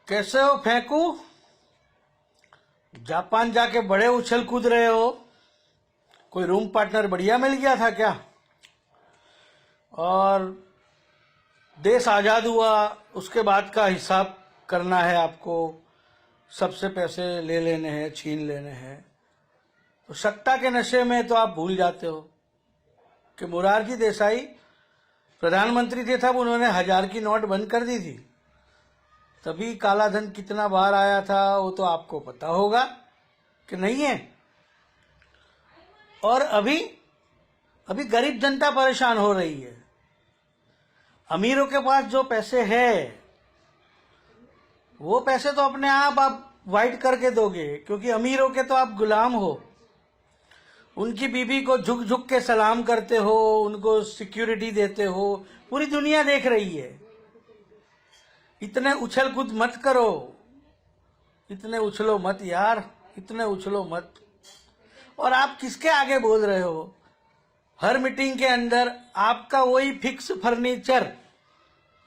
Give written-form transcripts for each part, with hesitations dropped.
कैसे हो फेंकू? जापान जाके बड़े उछल कूद रहे हो। कोई रूम पार्टनर बढ़िया मिल गया था क्या? और देश आजाद हुआ उसके बाद का हिसाब करना है आपको, सबसे पैसे ले लेने हैं, छीन लेने हैं। तो सत्ता के नशे में तो आप भूल जाते हो कि मोरारजी देसाई प्रधानमंत्री थे, तब उन्होंने 1000 की नोट बंद कर दी थी। तभी काला धन कितना बाहर आया था वो तो आपको पता होगा कि नहीं है। और अभी गरीब जनता परेशान हो रही है। अमीरों के पास जो पैसे है वो पैसे तो अपने आप वाइट करके दोगे, क्योंकि अमीरों के तो आप गुलाम हो। उनकी बीबी को झुक झुक के सलाम करते हो, उनको सिक्योरिटी देते हो, पूरी दुनिया देख रही है। इतने उछल कूद मत करो, इतने उछलो मत यार, इतने उछलो मत। और आप किसके आगे बोल रहे हो? हर मीटिंग के अंदर आपका वही फिक्स फर्नीचर,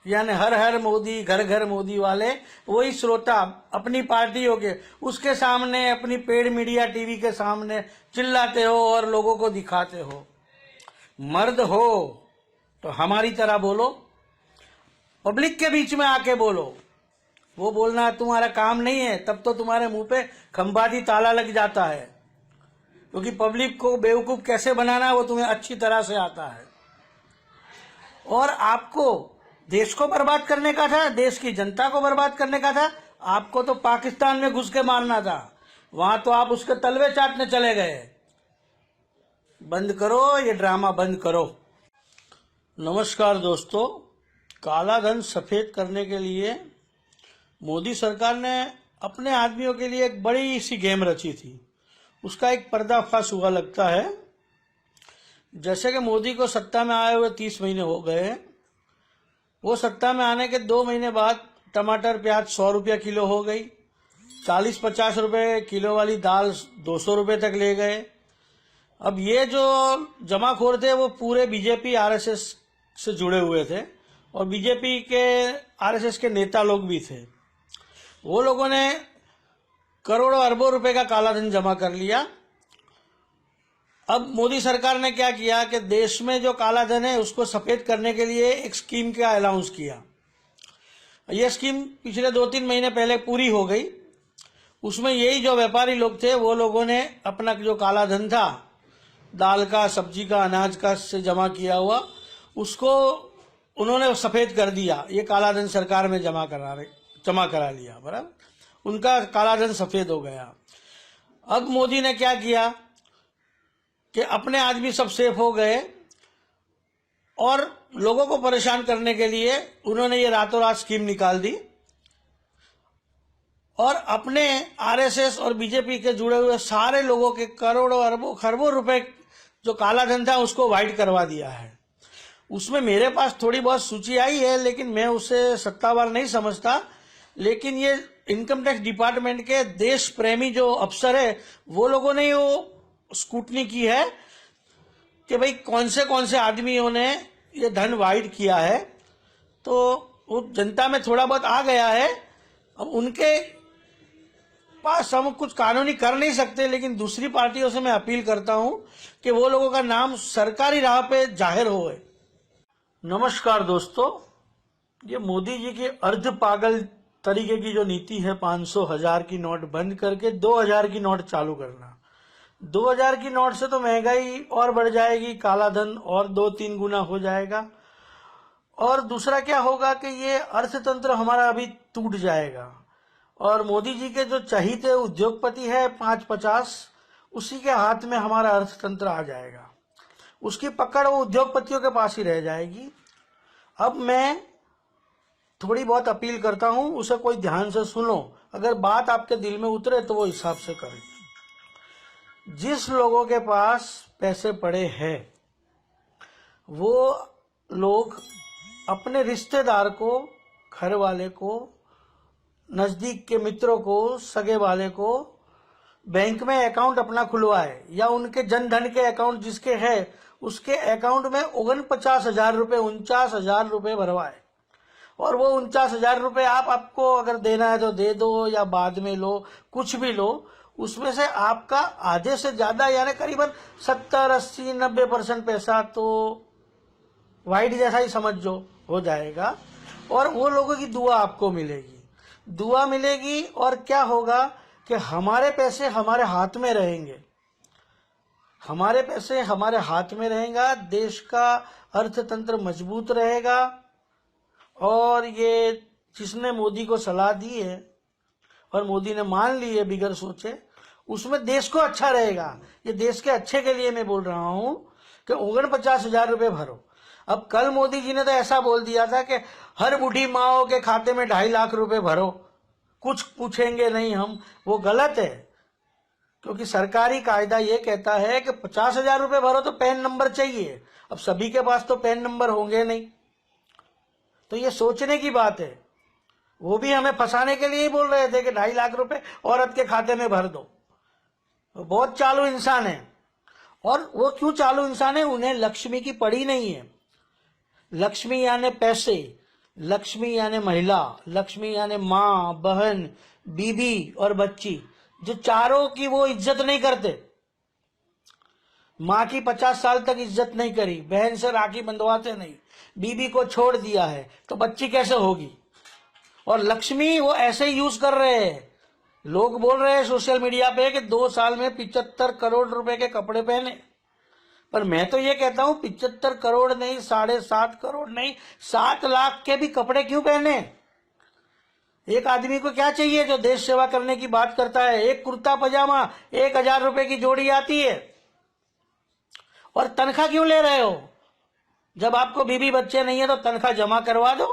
यानी हर हर मोदी, घर घर मोदी वाले वही श्रोता अपनी पार्टियों के, उसके सामने अपनी पेड मीडिया टीवी के सामने चिल्लाते हो और लोगों को दिखाते हो। मर्द हो तो हमारी तरह बोलो, पब्लिक के बीच में आके बोलो। वो बोलना तुम्हारा काम नहीं है, तब तो तुम्हारे मुंह पे खंबाती ताला लग जाता है, क्योंकि पब्लिक को बेवकूफ कैसे बनाना है वो तुम्हें अच्छी तरह से आता है। और आपको देश को बर्बाद करने का था, देश की जनता को बर्बाद करने का था। आपको तो पाकिस्तान में घुस के मारना था, वहां तो आप उसके तलवे चाटने चले गए। बंद करो ये ड्रामा, बंद करो। नमस्कार दोस्तों, काला धन सफेद करने के लिए मोदी सरकार ने अपने आदमियों के लिए एक बड़ी सी गेम रची थी। उसका एक पर्दाफाश हुआ लगता है। जैसे कि मोदी को सत्ता में आए हुए 30 महीने हो गए, वो सत्ता में आने के 2 महीने बाद टमाटर प्याज 100 रुपया किलो हो गई, 40-50 रुपए किलो वाली दाल 200 रुपए तक ले गए। अब ये जो जमाखोर थे वो पूरे बीजेपी आरएसएस से जुड़े हुए थे, और बीजेपी के आरएसएस के नेता लोग भी थे। वो लोगों ने करोड़ों अरबों रुपए का काला धन जमा कर लिया। अब मोदी सरकार ने क्या किया कि देश में जो काला धन है उसको सफेद करने के लिए एक स्कीम का अनाउंस किया। यह स्कीम पिछले 2-3 महीने पहले पूरी हो गई। उसमें यही जो व्यापारी लोग थे वो लोगों ने अपना जो काला धन था, दाल का, सब्जी का, अनाज का से जमा किया हुआ, उसको उन्होंने सफेद कर दिया। ये काला धन सरकार में जमा करा लिया, बराबर। उनका काला धन सफेद हो गया। अब मोदी ने क्या किया कि अपने आदमी सब सेफ हो गए, और लोगों को परेशान करने के लिए उन्होंने ये रातों रात स्कीम निकाल दी, और अपने आरएसएस और बीजेपी के जुड़े हुए सारे लोगों के करोड़ों अरबों खरबों रुपए जो काला धन था उसको वाइट करवा दिया है। उसमें मेरे पास थोड़ी बहुत सूची आई है, लेकिन मैं उसे सत्तावार नहीं समझता। लेकिन ये इनकम टैक्स डिपार्टमेंट के देश प्रेमी जो अफसर है वो लोगों ने वो स्कूटनी की है कि भाई कौन से आदमियों ने ये धन वाइट किया है। तो वो जनता में थोड़ा बहुत आ गया है। अब उनके पास हम कुछ कानूनी कर नहीं सकते, लेकिन दूसरी पार्टियों से मैं अपील करता हूं कि वो लोगों का नाम सरकारी राह पे जाहिर होए। नमस्कार दोस्तों, ये मोदी जी की अर्ध पागल तरीके की जो नीति है, 500, 1000 की नोट बंद करके 2000 की नोट चालू करना। 2000 की नोट से तो महंगाई और बढ़ जाएगी, काला धन और 2-3 गुना हो जाएगा। और दूसरा क्या होगा कि ये अर्थतंत्र हमारा अभी टूट जाएगा। और मोदी जी के जो चहीते उद्योगपति है 5-50, उसी के हाथ में हमारा अर्थतंत्र आ जाएगा। उसकी पकड़ वो उद्योगपतियों के पास ही रह जाएगी। अब मैं थोड़ी बहुत अपील करता हूं, उसे कोई ध्यान से सुनो। अगर बात आपके दिल में उतरे तो वो हिसाब से करें। जिस लोगों के पास पैसे पड़े हैं वो लोग अपने रिश्तेदार को, घर वाले को, नजदीक के मित्रों को, सगे वाले को बैंक में अकाउंट अपना खुलवाए, या उनके जन धन के अकाउंट जिसके है उसके अकाउंट में 49,000 रुपए, 49,000 रुपए भरवाए, और वो 49,000 रुपये आपको अगर देना है तो दे दो या बाद में लो, कुछ भी लो, उसमें से आपका आधे से ज्यादा यानी करीबन 70, 80, 90% पैसा तो वाइट जैसा ही समझो हो जाएगा, और वो लोगों की दुआ आपको मिलेगी, दुआ मिलेगी। और क्या होगा कि हमारे पैसे हमारे हाथ में रहेंगे, हमारे पैसे हमारे हाथ में रहेगा, देश का अर्थतंत्र मजबूत रहेगा। और ये जिसने मोदी को सलाह दी है और मोदी ने मान ली है बिगर सोचे, उसमें देश को अच्छा रहेगा। ये देश के अच्छे के लिए मैं बोल रहा हूं कि 49,000 रुपये भरो। अब कल मोदी जी ने तो ऐसा बोल दिया था कि हर बूढ़ी माओ के खाते में 2.5 लाख रुपए भरो, कुछ पूछेंगे नहीं हम। वो गलत है, क्योंकि सरकारी कायदा ये कहता है कि 50,000 रुपये भरो तो पैन नंबर चाहिए। अब सभी के पास तो पैन नंबर होंगे नहीं, तो ये सोचने की बात है। वो भी हमें फंसाने के लिए ही बोल रहे थे कि 2.5 लाख रुपए औरत के खाते में भर दो। बहुत चालू इंसान है। और वो क्यों चालू इंसान है? उन्हें लक्ष्मी की पड़ी नहीं है। लक्ष्मी यानी पैसे, लक्ष्मी यानी महिला, लक्ष्मी यानी माँ, बहन, बीबी और बच्ची, जो चारों की वो इज्जत नहीं करते। माँ की 50 साल तक इज्जत नहीं करी, बहन से राखी बंधवाते नहीं, बीबी को छोड़ दिया है, तो बच्ची कैसे होगी? और लक्ष्मी वो ऐसे ही यूज कर रहे हैं। लोग बोल रहे हैं सोशल मीडिया पे कि 2 साल में 75 करोड़ रुपए के कपड़े पहने, पर मैं तो ये कहता हूं 75 करोड़ नहीं, 7.5 करोड़ नहीं, 7 लाख के भी कपड़े क्यों पहने? एक आदमी को क्या चाहिए जो देश सेवा करने की बात करता है? एक कुर्ता पजामा 1,000 रुपए की जोड़ी आती है। और तनख्वाह क्यों ले रहे हो? जब आपको बीबी बच्चे नहीं है तो तनख्वाह जमा करवा दो।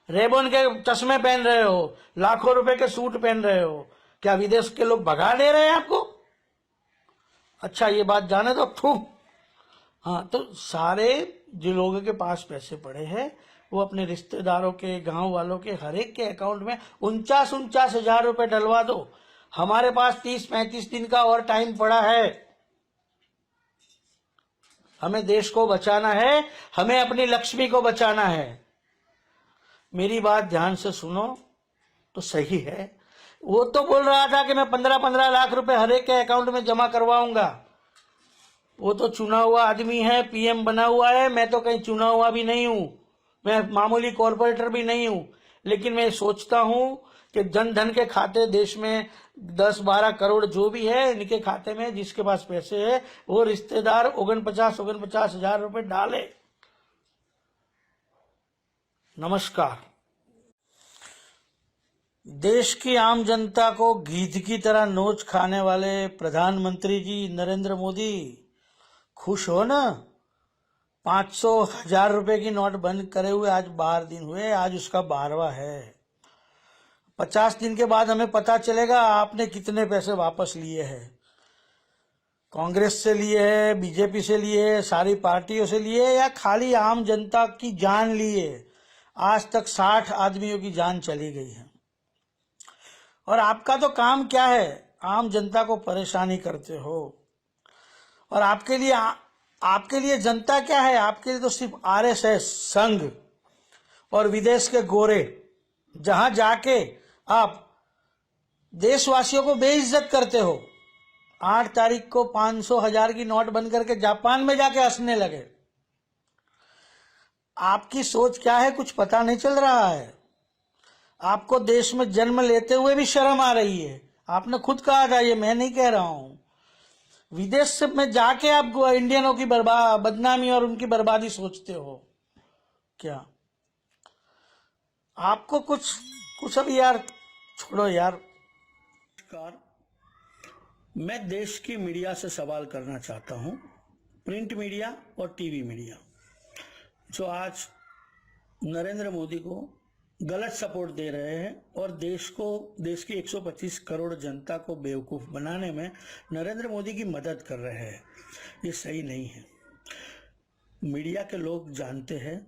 रेबन के चश्मे पहन रहे हो, लाखों रुपए के सूट पहन रहे हो, क्या विदेश के लोग भगा दे रहे हैं आपको? अच्छा, ये बात जाने दो। हाँ, तो सारे जो लोगों के पास पैसे पड़े हैं वो अपने रिश्तेदारों के, गांव वालों के, हर एक के अकाउंट में 49,000 रुपए डलवा दो। हमारे पास 30-35 दिन का और टाइम पड़ा है। हमें देश को बचाना है, हमें अपनी लक्ष्मी को बचाना है। मेरी बात ध्यान से सुनो तो सही है। वो तो बोल रहा था कि मैं 15-15 लाख रुपए हर एक के अकाउंट में जमा करवाऊंगा। वो तो चुना हुआ आदमी है, पीएम बना हुआ है। मैं तो कहीं चुना हुआ भी नहीं हूं, मैं मामूली कॉर्पोरेटर भी नहीं हूं। लेकिन मैं सोचता हूं कि जन धन के खाते देश में 10-12 करोड़ जो भी है, इनके खाते में जिसके पास पैसे है वो रिश्तेदार 49,000 रुपए डाले। नमस्कार। देश की आम जनता को गीध की तरह नोच खाने वाले प्रधानमंत्री जी नरेंद्र मोदी खुश हो ना? 500,000 रुपए की नोट बंद करे हुए आज 12 दिन हुए, आज उसका 12वां है। 50 दिन के बाद हमें पता चलेगा आपने कितने पैसे वापस लिए हैं। कांग्रेस से लिए है, बीजेपी से लिए है, सारी पार्टियों से लिए है, या खाली आम जनता की जान लिए? आज तक 60 आदमियों की जान चली गई है। और आपका तो काम क्या है? आम जनता को परेशानी करते हो। और आपके लिए जनता क्या है? आपके लिए तो सिर्फ आरएसएस, संघ और विदेश के गोरे, जहां जाके आप देशवासियों को बेइज्जत करते हो। 8 तारीख को 500,000 की नोट बंद करके जापान में जाके हंसने लगे। आपकी सोच क्या है कुछ पता नहीं चल रहा है। आपको देश में जन्म लेते हुए भी शर्म आ रही है। आपने खुद कहा था, ये मैं नहीं कह रहा हूं। विदेश में जाके आप इंडियनों की बदनामी और उनकी बर्बादी सोचते हो क्या? आपको कुछ अब यार छोड़ो यार। नमस्कार, मैं देश की मीडिया से सवाल करना चाहता हूं, प्रिंट मीडिया और टीवी मीडिया, जो आज नरेंद्र मोदी को गलत सपोर्ट दे रहे हैं और देश की 125 करोड़ जनता को बेवकूफ बनाने में नरेंद्र मोदी की मदद कर रहे हैं। ये सही नहीं है। मीडिया के लोग जानते हैं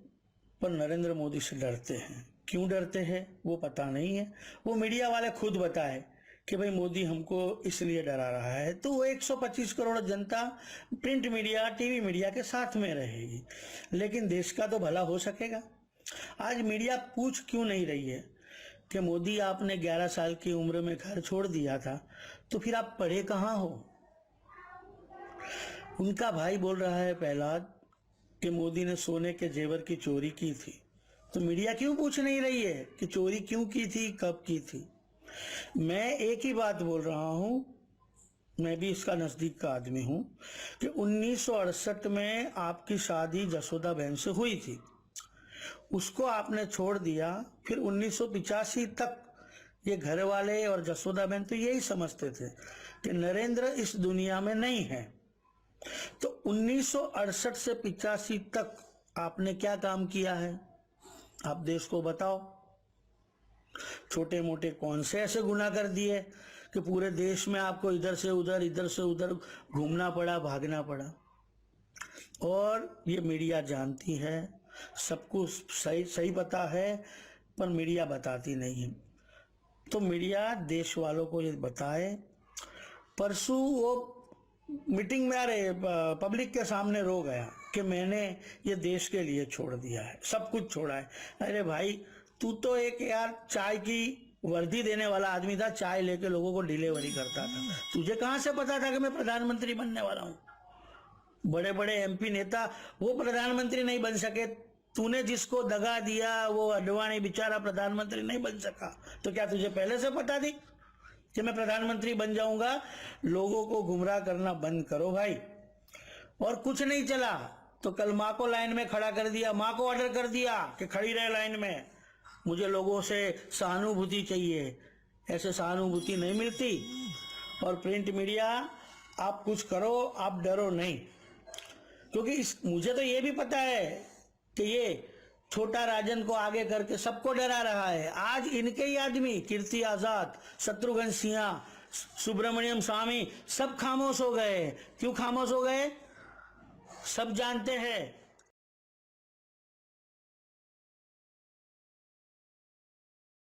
पर नरेंद्र मोदी से डरते हैं। क्यों डरते हैं वो पता नहीं है। वो मीडिया वाले खुद बताए कि भाई मोदी हमको इसलिए डरा रहा है, तो वो 125 करोड़ जनता प्रिंट मीडिया, टीवी मीडिया के साथ में रहेगी। लेकिन देश का तो भला हो सकेगा? आज मीडिया पूछ क्यों नहीं रही है कि मोदी आपने 11 साल की उम्र में घर छोड़ दिया था, तो फिर आप पढ़े कहाँ हो? उनका भाई बोल रहा है प्रहलाद कि मोदी ने सोने के जेवर की चोरी की थी, तो मीडिया क्यों पूछ नहीं रही है कि चोरी क्यों की थी, कब की थी? मैं एक ही बात बोल रहा हूं, मैं भी इसका नजदीक का आदमी हूं कि 1968 में आपकी शादी जसोदा बहन से हुई थी, उसको आपने छोड़ दिया। फिर 1985 तक ये घर वाले और जसोदा बहन तो यही समझते थे कि नरेंद्र इस दुनिया में नहीं है। तो 1968 से 85 तक आपने क्या काम किया है, आप देश को बताओ। छोटे मोटे कौन से ऐसे गुनाह कर दिए कि पूरे देश में आपको इधर से उधर घूमना पड़ा, भागना पड़ा? और ये मीडिया जानती है, सबको सही पता है, पर मीडिया बताती नहीं है। तो मीडिया देश वालों को ये बताए। परसों वो मीटिंग में पब्लिक के सामने रो गया कि मैंने ये देश के लिए छोड़ दिया है, सब कुछ छोड़ा है। अरे भाई, तू तो एक यार चाय की वर्दी देने वाला आदमी था, चाय लेके लोगों को डिलीवरी करता था। तुझे कहां से पता था कि मैं प्रधानमंत्री बनने वाला हूं? बड़े बड़े एमपी नेता वो प्रधानमंत्री नहीं बन सके, तूने जिसको दगा दिया वो अडवाणी बेचारा प्रधानमंत्री नहीं बन सका, तो क्या तुझे पहले से पता थी कि मैं प्रधानमंत्री बन जाऊंगा? लोगों को गुमराह करना बंद करो भाई। और कुछ नहीं चला तो कल माँ को लाइन में खड़ा कर दिया, माँ को ऑर्डर कर दिया कि खड़ी रहे लाइन में, मुझे लोगों से सहानुभूति चाहिए। ऐसे सहानुभूति नहीं मिलती। और प्रिंट मीडिया, आप कुछ करो, आप डरो नहीं, क्योंकि मुझे तो ये भी पता है कि ये छोटा राजन को आगे करके सबको डरा रहा है। आज इनके ही आदमी कीर्ति आजाद, शत्रुघ्न सिन्हा, सुब्रमण्यम स्वामी सब खामोश हो गए। क्यों खामोश हो गए? सब जानते हैं